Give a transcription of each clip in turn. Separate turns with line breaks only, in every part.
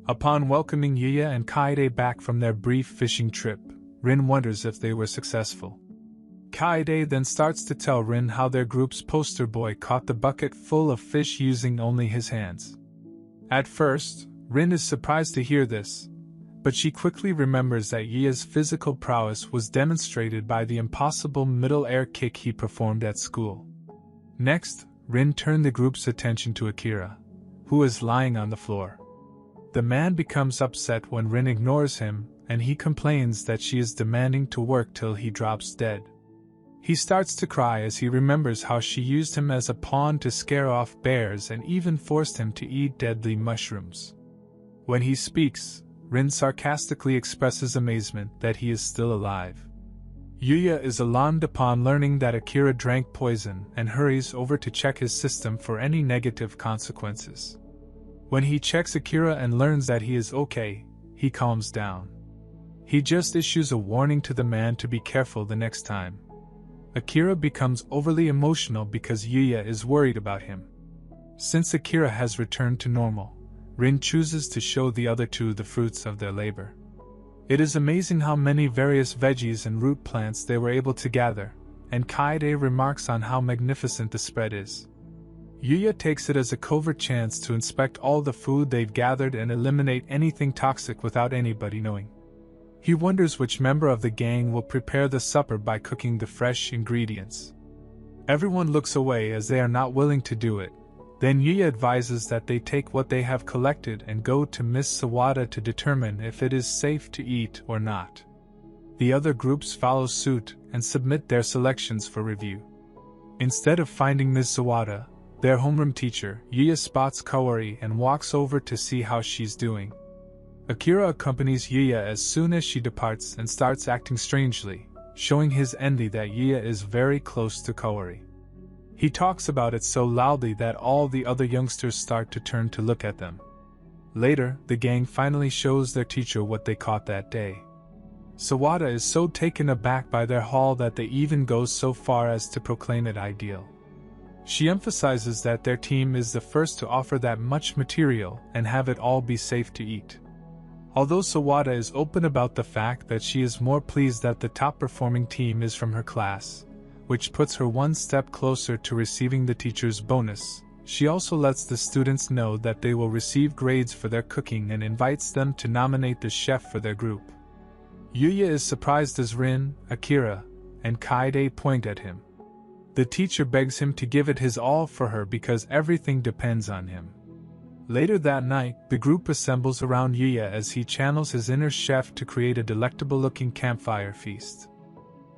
Upon welcoming Yuuya and Kaeta back from their brief fishing trip, Rin wonders if they were successful. Kaeta then starts to tell Rin how their group's poster boy caught the bucket full of fish using only his hands. At first, Rin is surprised to hear this, but she quickly remembers that Yuuya's physical prowess was demonstrated by the impossible middle air kick he performed at school. Next, Rin turned the group's attention to Akira, who is lying on the floor. The man becomes upset when Rin ignores him, and he complains that she is demanding to work till he drops dead. He starts to cry as he remembers how she used him as a pawn to scare off bears and even forced him to eat deadly mushrooms. When he speaks, Rin sarcastically expresses amazement that he is still alive. Yuuya is alarmed upon learning that Akira drank poison and hurries over to check his system for any negative consequences. When he checks Akira and learns that he is okay, he calms down. He just issues a warning to the man to be careful the next time. Akira becomes overly emotional because Yuuya is worried about him. Since Akira has returned to normal, Rin chooses to show the other two the fruits of their labor. It is amazing how many various veggies and root plants they were able to gather, and Kaeta remarks on how magnificent the spread is. Yuuya takes it as a covert chance to inspect all the food they've gathered and eliminate anything toxic without anybody knowing. He wonders which member of the gang will prepare the supper by cooking the fresh ingredients. Everyone looks away as they are not willing to do it. Then Yuuya advises that they take what they have collected and go to Miss Sawada to determine if it is safe to eat or not. The other groups follow suit and submit their selections for review. Instead of finding Miss Sawada, their homeroom teacher, Yuuya spots Kaori and walks over to see how she's doing. Akira accompanies Yuuya as soon as she departs and starts acting strangely, showing his envy that Yuuya is very close to Kaori. He talks about it so loudly that all the other youngsters start to turn to look at them. Later, the gang finally shows their teacher what they caught that day. Sawada is so taken aback by their haul that they even go so far as to proclaim it ideal. She emphasizes that their team is the first to offer that much material and have it all be safe to eat. Although Sawada is open about the fact that she is more pleased that the top-performing team is from her class, which puts her one step closer to receiving the teacher's bonus, she also lets the students know that they will receive grades for their cooking and invites them to nominate the chef for their group. Yuuya is surprised as Rin, Akira, and Kaede point at him. The teacher begs him to give it his all for her because everything depends on him. Later that night, the group assembles around Yuuya as he channels his inner chef to create a delectable-looking campfire feast.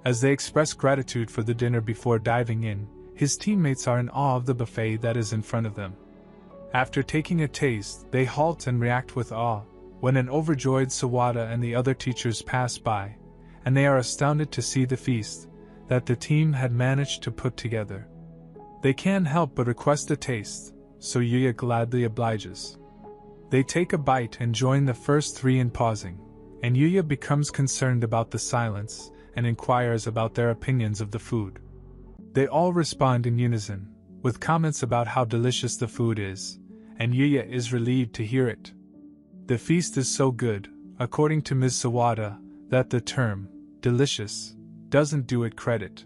As they express gratitude for the dinner before diving in, his teammates are in awe of the buffet that is in front of them. After taking a taste, they halt and react with awe, when an overjoyed Sawada and the other teachers pass by, and they are astounded to see the feast that the team had managed to put together. They can't help but request a taste, so Yuuya gladly obliges. They take a bite and join the first three in pausing, and Yuuya becomes concerned about the silence and inquires about their opinions of the food. They all respond in unison, with comments about how delicious the food is, and Yuuya is relieved to hear it. The feast is so good, according to Ms. Sawada, that the term, delicious, doesn't do it credit.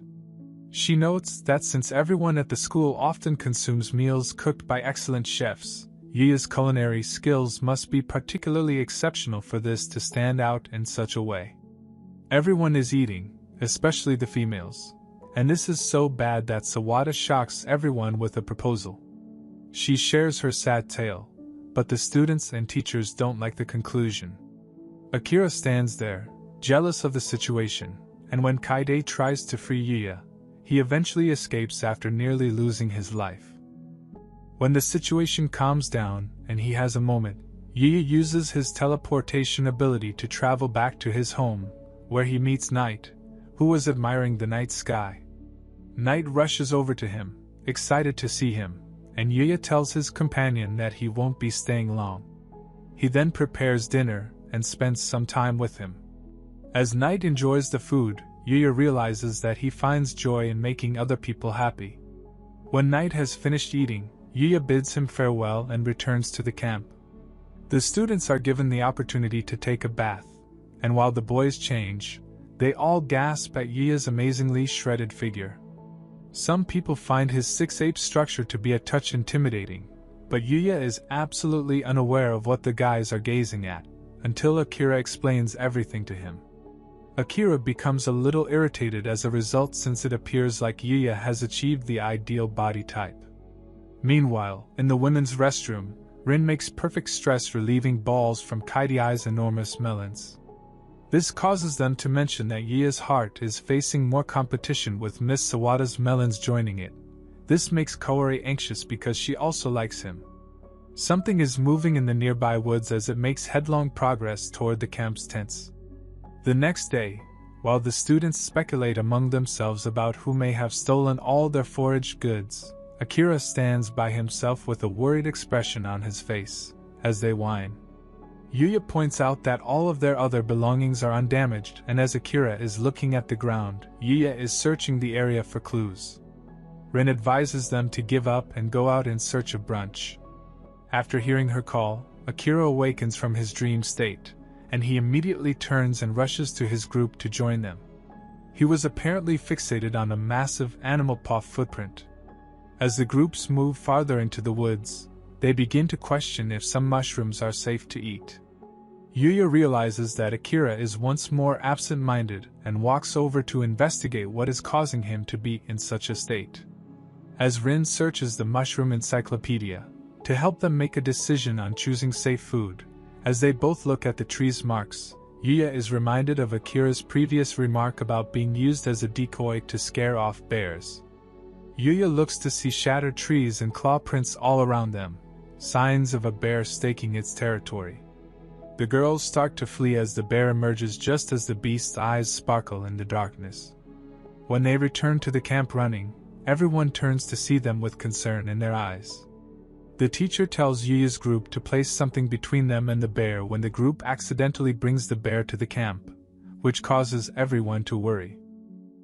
She notes that since everyone at the school often consumes meals cooked by excellent chefs, Yuuya's culinary skills must be particularly exceptional for this to stand out in such a way. Everyone is eating, especially the females, and this is so bad that Sawada shocks everyone with a proposal. She shares her sad tale, but the students and teachers don't like the conclusion. Akira stands there, jealous of the situation, and when Kaede tries to free Yuuya, he eventually escapes after nearly losing his life. When the situation calms down and he has a moment, Yuuya uses his teleportation ability to travel back to his home, where he meets Night, who was admiring the night sky. Night rushes over to him, excited to see him, and Yuuya tells his companion that he won't be staying long. He then prepares dinner and spends some time with him. As Night enjoys the food, Yuuya realizes that he finds joy in making other people happy. When Night has finished eating, Yuuya bids him farewell and returns to the camp. The students are given the opportunity to take a bath, and while the boys change, they all gasp at Yuuya's amazingly shredded figure. Some people find his 6'8" structure to be a touch intimidating, but Yuuya is absolutely unaware of what the guys are gazing at, until Akira explains everything to him. Akira becomes a little irritated as a result since it appears like Yuuya has achieved the ideal body type. Meanwhile, in the women's restroom, Rin makes perfect stress-relieving balls from Kaeta's enormous melons. This causes them to mention that Yuuya's heart is facing more competition with Miss Sawada's melons joining it. This makes Kaori anxious because she also likes him. Something is moving in the nearby woods as it makes headlong progress toward the camp's tents. The next day, while the students speculate among themselves about who may have stolen all their foraged goods, Akira stands by himself with a worried expression on his face, as they whine. Yuuya points out that all of their other belongings are undamaged, and as Akira is looking at the ground, Yuuya is searching the area for clues. Rin advises them to give up and go out in search of brunch. After hearing her call, Akira awakens from his dream state, and he immediately turns and rushes to his group to join them. He was apparently fixated on a massive animal paw footprint. As the groups move farther into the woods, they begin to question if some mushrooms are safe to eat. Yuuya realizes that Akira is once more absent-minded and walks over to investigate what is causing him to be in such a state. As Rin searches the mushroom encyclopedia to help them make a decision on choosing safe food, as they both look at the tree's marks, Yuuya is reminded of Akira's previous remark about being used as a decoy to scare off bears. Yuuya looks to see shattered trees and claw prints all around them, signs of a bear staking its territory. The girls start to flee as the bear emerges just as the beast's eyes sparkle in the darkness. When they return to the camp running, everyone turns to see them with concern in their eyes. The teacher tells Yuuya's group to place something between them and the bear when the group accidentally brings the bear to the camp, which causes everyone to worry.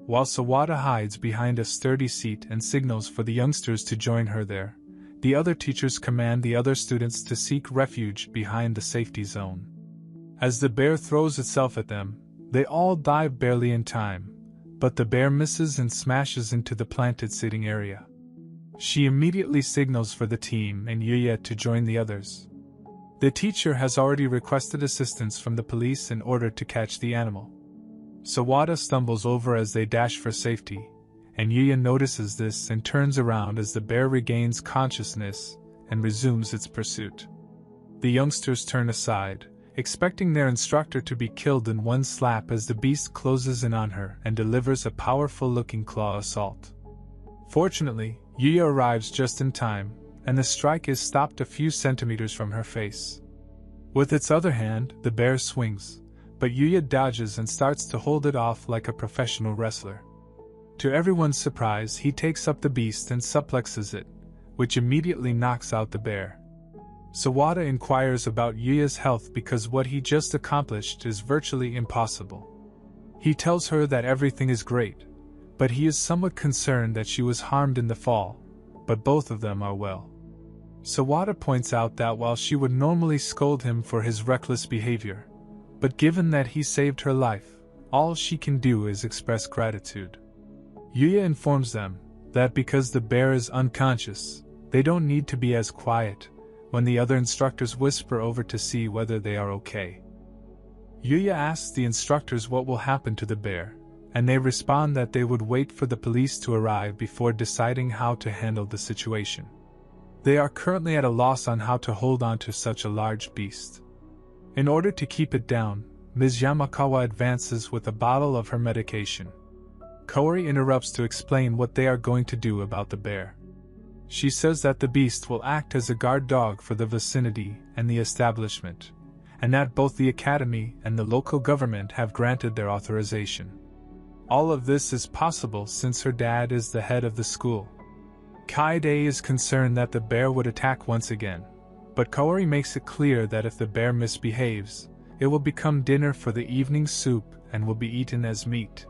While Sawada hides behind a sturdy seat and signals for the youngsters to join her there, the other teachers command the other students to seek refuge behind the safety zone. As the bear throws itself at them, they all dive barely in time, but the bear misses and smashes into the planted sitting area. She immediately signals for the team and Yuuya to join the others. The teacher has already requested assistance from the police in order to catch the animal. Sawada stumbles over as they dash for safety, and Yuuya notices this and turns around as the bear regains consciousness and resumes its pursuit. The youngsters turn aside, expecting their instructor to be killed in one slap as the beast closes in on her and delivers a powerful-looking claw assault. Fortunately, Yuuya arrives just in time, and the strike is stopped a few centimeters from her face. With its other hand, the bear swings, but Yuuya dodges and starts to hold it off like a professional wrestler. To everyone's surprise, he takes up the beast and suplexes it, which immediately knocks out the bear. Sawada inquires about Yuuya's health because what he just accomplished is virtually impossible. He tells her that everything is great, but he is somewhat concerned that she was harmed in the fall, but both of them are well. Sawada points out that while she would normally scold him for his reckless behavior, but given that he saved her life, all she can do is express gratitude. Yuuya informs them that because the bear is unconscious, they don't need to be as quiet when the other instructors whisper over to see whether they are okay. Yuuya asks the instructors what will happen to the bear, and they respond that they would wait for the police to arrive before deciding how to handle the situation. They are currently at a loss on how to hold on to such a large beast. In order to keep it down, Ms. Yamakawa advances with a bottle of her medication. Kaori interrupts to explain what they are going to do about the bear. She says that the beast will act as a guard dog for the vicinity and the establishment, and that both the academy and the local government have granted their authorization. All of this is possible since her dad is the head of the school. Kaede is concerned that the bear would attack once again, but Kaori makes it clear that if the bear misbehaves, it will become dinner for the evening soup and will be eaten as meat.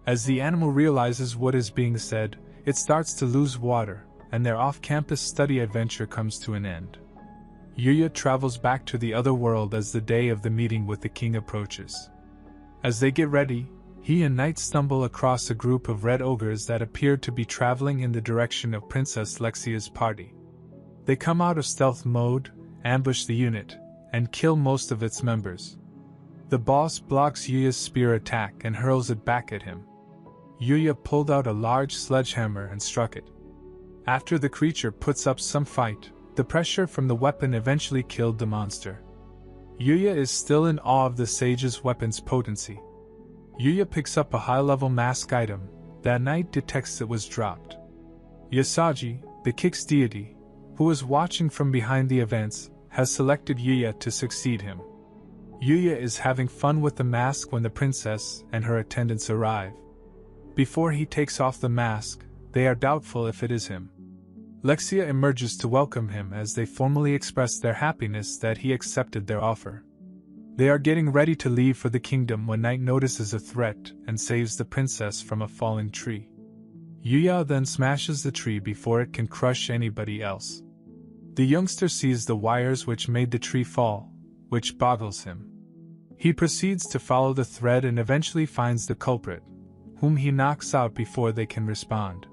As the animal realizes what is being said, it starts to lose water, and their off-campus study adventure comes to an end. Yuuya travels back to the other world as the day of the meeting with the king approaches. As they get ready, he and Knight stumble across a group of red ogres that appear to be traveling in the direction of Princess Lexia's party. They come out of stealth mode, ambush the unit, and kill most of its members. The boss blocks Yuuya's spear attack and hurls it back at him. Yuuya pulled out a large sledgehammer and struck it. After the creature puts up some fight, the pressure from the weapon eventually killed the monster. Yuuya is still in awe of the sage's weapon's potency. Yuuya picks up a high-level mask item. That Knight detects it was dropped. Yasagi, the Kicks deity, who is watching from behind the events, has selected Yuuya to succeed him. Yuuya is having fun with the mask when the princess and her attendants arrive. Before he takes off the mask, they are doubtful if it is him. Lexia emerges to welcome him as they formally express their happiness that he accepted their offer. They are getting ready to leave for the kingdom when Knight notices a threat and saves the princess from a falling tree. Yuuya then smashes the tree before it can crush anybody else. The youngster sees the wires which made the tree fall, which boggles him. He proceeds to follow the thread and eventually finds the culprit, whom he knocks out before they can respond.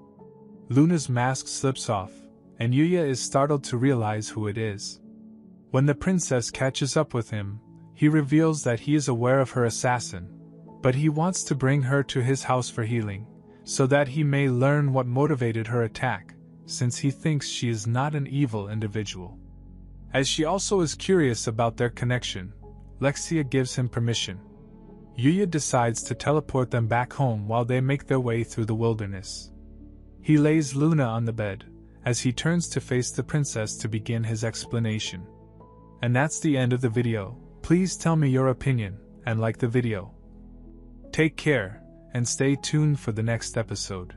Luna's mask slips off, and Yuuya is startled to realize who it is. When the princess catches up with him, he reveals that he is aware of her assassin, but he wants to bring her to his house for healing, so that he may learn what motivated her attack, since he thinks she is not an evil individual. As she also is curious about their connection, Lexia gives him permission. Yuuya decides to teleport them back home while they make their way through the wilderness. He lays Luna on the bed, as he turns to face the princess to begin his explanation. And that's the end of the video. Please tell me your opinion, and like the video. Take care, and stay tuned for the next episode.